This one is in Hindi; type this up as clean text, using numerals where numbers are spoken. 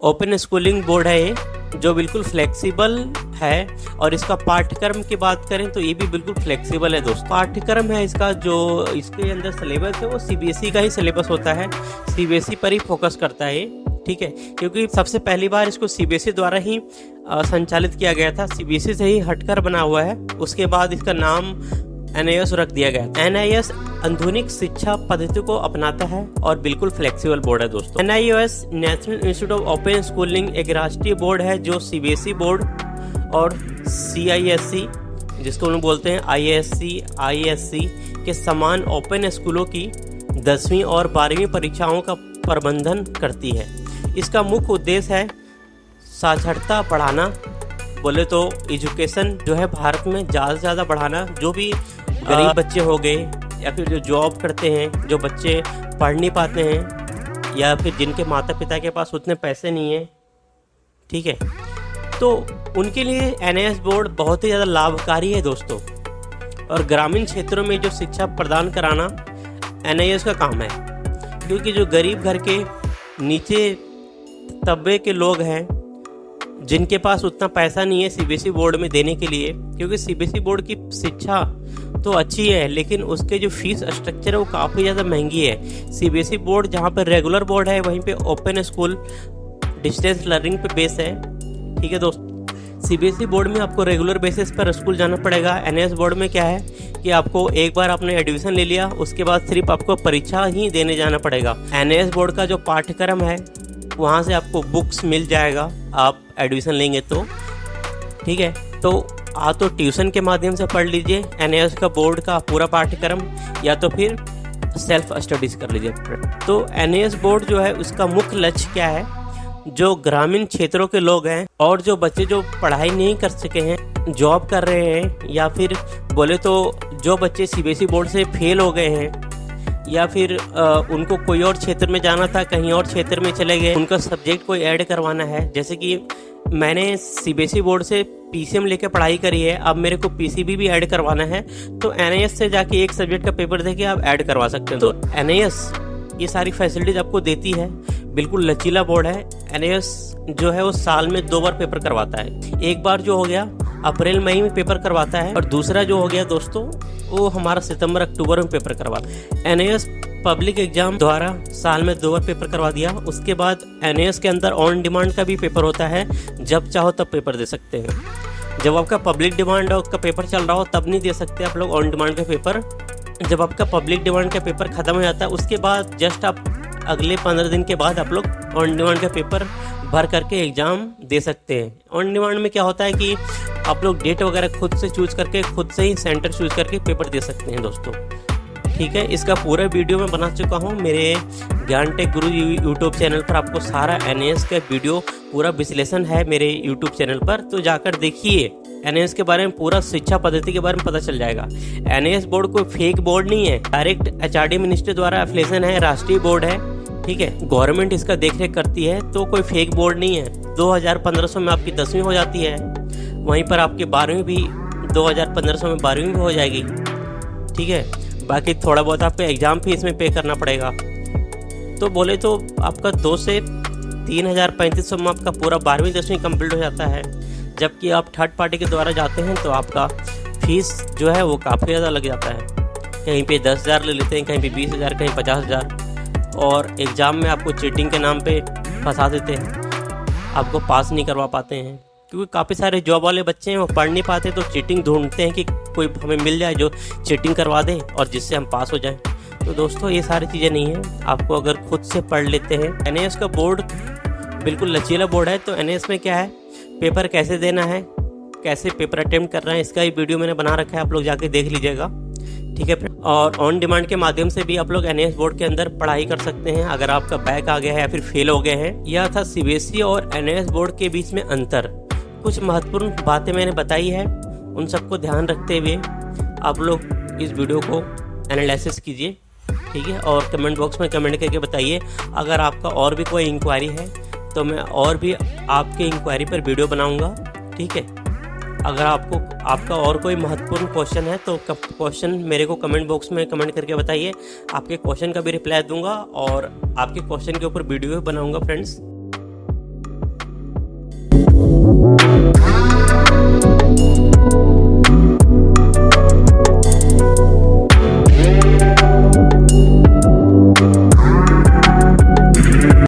ओपन स्कूलिंग बोर्ड है ये, जो बिल्कुल फ्लेक्सिबल है। और इसका पाठ्यक्रम की बात करें तो ये भी बिल्कुल फ्लेक्सिबल है दोस्तों। पाठ्यक्रम है इसका, जो इसके अंदर सिलेबस है वो सीबीएसई का ही सिलेबस होता है, सीबीएसई पर ही फोकस करता है ये, ठीक है। क्योंकि सबसे पहली बार इसको सीबीएसई द्वारा ही संचालित किया गया था, सीबीएसई से ही हटकर बना हुआ है। उसके बाद इसका नाम एनआईएस रख दिया गया। एनआईएस आधुनिक शिक्षा पद्धति को अपनाता है और बिल्कुल फ्लेक्सिबल बोर्ड है दोस्तों। NIS national institute of open schooling एक राष्ट्रीय बोर्ड है जो सीबीएसई बोर्ड और सीआईएससी, जिसको हम बोलते हैं आईएससी के समान ओपन स्कूलों की 10वीं और 12वीं परीक्षाओं का प्रबंधन करती है। इसका मुख्य उद्देश्य है साक्षरता बढ़ाना, बोले तो एजुकेशन जो है भारत में ज़्यादा से ज़्यादा बढ़ाना। जो भी गरीब बच्चे हो गए या फिर जो जॉब करते हैं, जो बच्चे पढ़ नहीं पाते हैं या फिर जिनके माता पिता के पास उतने पैसे नहीं हैं, ठीक है, तो उनके लिए एनआईएस बोर्ड बहुत ही ज़्यादा लाभकारी है दोस्तों। और ग्रामीण क्षेत्रों में जो शिक्षा प्रदान कराना एनआईएस का काम है, क्योंकि जो गरीब घर के नीचे तबके के लोग हैं जिनके पास उतना पैसा नहीं है सीबीएसई बोर्ड में देने के लिए, क्योंकि सीबीएसई बोर्ड की शिक्षा तो अच्छी है लेकिन उसके जो फीस स्ट्रक्चर है वो काफ़ी ज़्यादा महंगी है। सीबीएसई बोर्ड जहाँ पर रेगुलर बोर्ड है वहीं पे ओपन स्कूल डिस्टेंस लर्निंग पे बेस है, ठीक है दोस्तों। सीबीएसई बोर्ड में आपको रेगुलर बेसिस पर स्कूल जाना पड़ेगा। एनआईएस बोर्ड में क्या है कि आपको एक बार आपने एडमिशन ले लिया उसके बाद सिर्फ आपको परीक्षा ही देने जाना पड़ेगा। एनआईएस बोर्ड का जो पाठ्यक्रम है वहाँ से आपको बुक्स मिल जाएगा, आप एडमिशन लेंगे तो, ठीक है। तो आप तो ट्यूशन के माध्यम से पढ़ लीजिए एनआईएस का बोर्ड का पूरा पाठ्यक्रम, या तो फिर सेल्फ स्टडीज कर लीजिए। तो एनआईएस बोर्ड जो है उसका मुख्य लक्ष्य क्या है, जो ग्रामीण क्षेत्रों के लोग हैं और जो बच्चे जो पढ़ाई नहीं कर सके हैं, जॉब कर रहे हैं, या फिर बोले तो जो बच्चे सीबीएसई बोर्ड से फेल हो गए हैं, या फिर उनको कोई और क्षेत्र में जाना था, कहीं और क्षेत्र में चले गए, उनका सब्जेक्ट कोई ऐड करवाना है। जैसे कि मैंने सीबीएसई बोर्ड से पीसीएम लेके पढ़ाई करी है, अब मेरे को पीसीबी भी ऐड करवाना है, तो एनआईएस से जाके एक सब्जेक्ट का पेपर देके आप ऐड करवा सकते हैं। तो एनआईएस ये सारी फैसिलिटीज आपको देती है, बिल्कुल लचीला बोर्ड है। एनआईएस जो है वो साल में 2 बार पेपर करवाता है। एक बार जो हो गया अप्रैल मई में पेपर करवाता है, और दूसरा जो हो गया दोस्तों वो हमारा सितंबर अक्टूबर में पेपर करवाता है। एनआईएस पब्लिक एग्जाम द्वारा साल में 2 बार पेपर करवा दिया। उसके बाद एनआईएस के अंदर ऑन डिमांड का भी पेपर होता है, जब चाहो तब पेपर दे सकते हैं। जब आपका पब्लिक डिमांड का पेपर चल रहा हो तब नहीं दे सकते आप लोग ऑन डिमांड का पेपर। जब आपका पब्लिक डिमांड का पेपर खत्म हो जाता है उसके बाद जस्ट आप अगले 15 दिन के बाद आप लोग ऑन डिमांड का पेपर भर करके एग्ज़ाम दे सकते हैं। ऑन डिमांड में क्या होता है कि आप लोग डेट वगैरह खुद से चूज़ करके, खुद से ही सेंटर चूज़ करके पेपर दे सकते हैं दोस्तों, ठीक है। इसका पूरा वीडियो मैं बना चुका हूँ मेरे ज्ञान टेक गुरु यूट्यूब चैनल पर। आपको सारा एनआईएस का वीडियो पूरा विश्लेषण है मेरे यूट्यूब चैनल पर, तो जाकर देखिए। एनआईएस के बारे में पूरा शिक्षा पद्धति के बारे में पता चल जाएगा। एनआईएस बोर्ड कोई फेक बोर्ड नहीं है, डायरेक्ट एचआरडी मिनिस्ट्री द्वारा एफिलिएशन है, राष्ट्रीय बोर्ड है, ठीक है। गवर्नमेंट इसका देखरेख करती है, तो कोई फेक बोर्ड नहीं है। 2500 में आपकी 10वीं हो जाती है, वहीं पर आपकी 12वीं भी 2500 में 12वीं भी हो जाएगी, ठीक है। बाकी थोड़ा बहुत आपको एग्ज़ाम फीस में पे करना पड़ेगा। तो बोले तो आपका 2 से 3,3500 में आपका पूरा 12वीं 10वीं कंप्लीट हो जाता है। जबकि आप थर्ड पार्टी के द्वारा जाते हैं तो आपका फीस जो है वो काफ़ी ज़्यादा लग जाता है। कहीं पे 10,000 ले लेते हैं, कहीं पे 20,000, कहीं 50,000, और एग्ज़ाम में आपको चीटिंग के नाम पे फंसा देते हैं, आपको पास नहीं करवा पाते हैं। क्योंकि काफ़ी सारे जॉब वाले बच्चे हैं वो पढ़ नहीं पाते, तो चीटिंग ढूंढते हैं कि कोई हमें मिल जाए जो चीटिंग करवा दे और जिससे हम पास हो जाएं। तो दोस्तों ये सारी चीज़ें नहीं हैं, आपको अगर खुद से पढ़ लेते हैं। एनआईएस का बोर्ड बिल्कुल लचीला बोर्ड है। तो एनआईएस में क्या है, पेपर कैसे देना है, कैसे पेपर अटेम्प्ट कर रहे हैं, इसका ही वीडियो मैंने बना रखा है, आप लोग जाके देख लीजिएगा, ठीक है। और ऑन डिमांड के माध्यम से भी आप लोग एनआईएस बोर्ड के अंदर पढ़ाई कर सकते हैं अगर आपका बैक आ गया है या फिर फेल हो गए हैं। यह था सीबीएसई और एनआईएस बोर्ड के बीच में अंतर। कुछ महत्वपूर्ण बातें मैंने बताई है, उन सबको ध्यान रखते हुए आप लोग इस वीडियो को एनालिसिस कीजिए, ठीक है। और कमेंट बॉक्स में कमेंट करके बताइए। अगर आपका और भी कोई इंक्वायरी है तो मैं और भी आपके इंक्वायरी पर वीडियो बनाऊंगा, ठीक है। अगर आपका और कोई महत्वपूर्ण क्वेश्चन है तो क्वेश्चन मेरे को कमेंट बॉक्स में कमेंट करके बताइए, आपके क्वेश्चन का भी रिप्लाई दूंगा और आपके क्वेश्चन के ऊपर वीडियो भी बनाऊंगा फ्रेंड्स।